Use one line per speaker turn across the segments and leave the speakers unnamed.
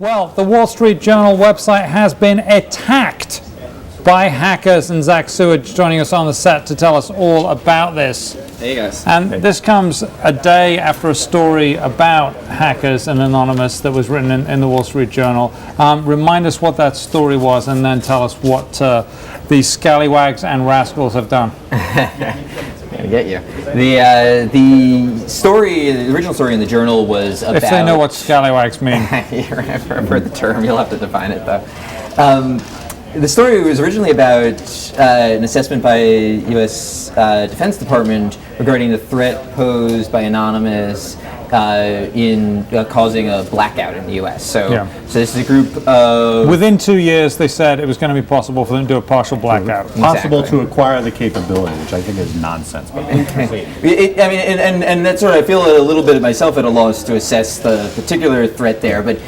Well, the Wall Street Journal website has been attacked by hackers, and Zach Seward joining us on the set to tell us all about this.
Hey guys.
And this comes a day after a story about hackers and Anonymous that was written in the Wall Street Journal. Remind us what that story was, and then tell us what these scallywags and rascals have done.
Gonna get you. The story, the original story in the Journal was about...
If they know what scallywags mean.
I've heard the term, you'll have to define it though. The story was originally about an assessment by U.S. Defense Department regarding the threat posed by Anonymous in causing a blackout in the U.S. So this is a group of...
Within 2 years, they said it was going to be possible for them to do a partial blackout.
Possible to acquire the capability, which I think is nonsense. But
and that's sort of, I feel a little bit myself at a loss to assess the particular threat there. But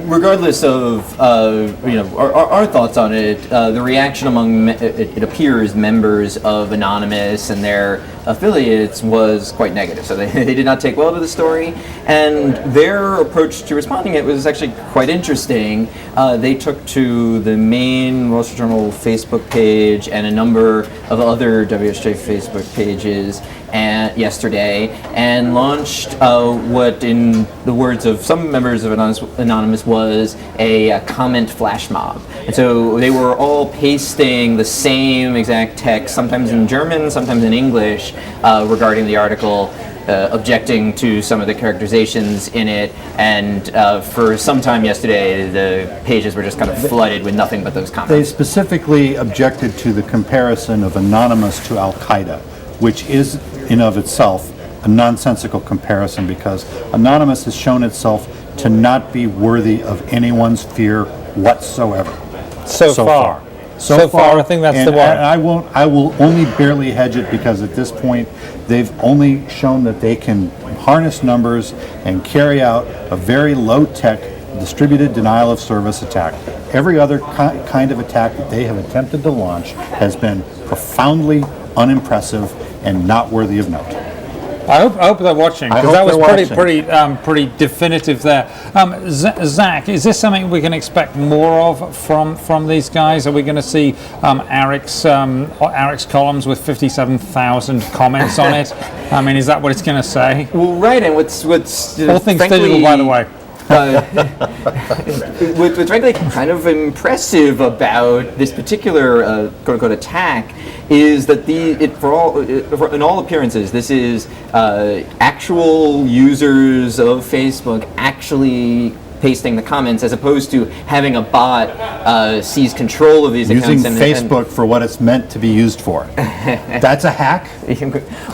regardless of our thoughts on it, the reaction among it appears members of Anonymous and their affiliates was quite negative. So they did not take well to the story, and their approach to responding it was actually quite interesting. They took to the main Wall Street Journal Facebook page and a number of other WSJ Facebook pages yesterday and launched what, in the words of some members of Anonymous, was a comment flash mob. And so they were all pasting the same exact text, sometimes in German, sometimes in English, regarding the article, objecting to some of the characterizations in it, and for some time yesterday the pages were just kind of flooded with nothing but those comments.
they specifically objected to the comparison of Anonymous to Al-Qaeda, which is in of itself a nonsensical comparison, because Anonymous has shown itself to not be worthy of anyone's fear whatsoever.
So far, I think that's the one.
And I will only barely hedge it, because at this point they've only shown that they can harness numbers and carry out a very low-tech distributed denial of service attack. Every other kind of attack that they have attempted to launch has been profoundly unimpressive and not worthy of note.
I hope they're watching, because that was pretty definitive there. Zach, is this something we can expect more of from these guys? Are we going to see Eric's columns with 57,000 comments on it? I mean, is that what it's going to say?
Well, right, and what's
all things digital, by the way.
What's frankly kind of impressive about this particular quote-unquote attack is that in all appearances, this is actual users of Facebook actually pasting the comments, as opposed to having a bot seize control of these accounts.
Using Facebook for what it's meant to be used for. That's a hack?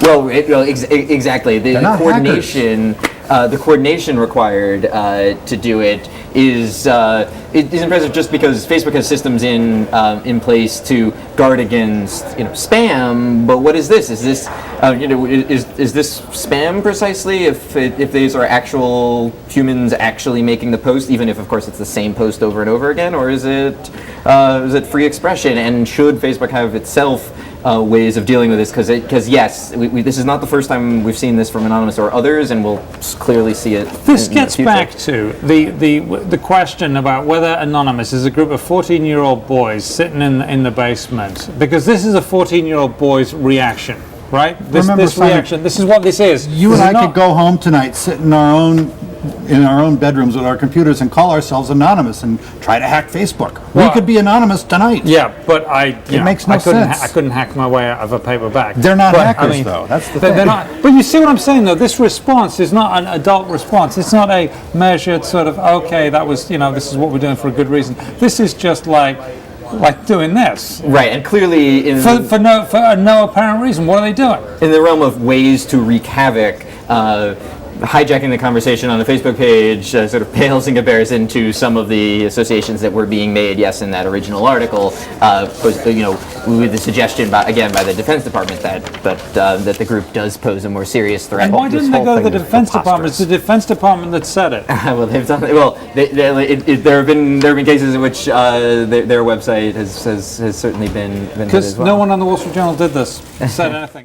Well, exactly. The coordination. The coordination required to do it is impressive, just because Facebook has systems in place to guard against spam. But what is this? Is this is this spam precisely? If these are actual humans actually making the post, even if of course it's the same post over and over again, or is it free expression? And should Facebook have itself ways of dealing with this? Because yes, this is not the first time we've seen this from Anonymous or others, and we'll clearly see it.
This gets back to the question about whether Anonymous is a group of 14-year-old boys sitting in the basement, because this is a 14-year-old boy's reaction, right? This reaction. This is what this is.
You and I could go home tonight, sit in our own bedrooms with our computers, and call ourselves Anonymous and try to hack Facebook. We could be Anonymous tonight.
Yeah, but
it makes no sense.
I couldn't hack my way out of a paperback.
They're not hackers, though. That's the thing.
They're not. But you see what I'm saying, though. This response is not an adult response. It's not a measured sort of, okay, that was, this is what we're doing for a good reason. This is just like doing this.
Right, and clearly
for no apparent reason. What are they doing?
In the realm of ways to wreak havoc, hijacking the conversation on the Facebook page sort of pales in comparison to some of the associations that were being made, yes, in that original article, with the suggestion, by the Defense Department that the group does pose a more serious threat.
And why didn't they go to the Defense Department? It's the Defense Department that said it.
Well, they've done. Well, there have been cases in which their website has certainly been.
Because no one on the Wall Street Journal did this, said anything.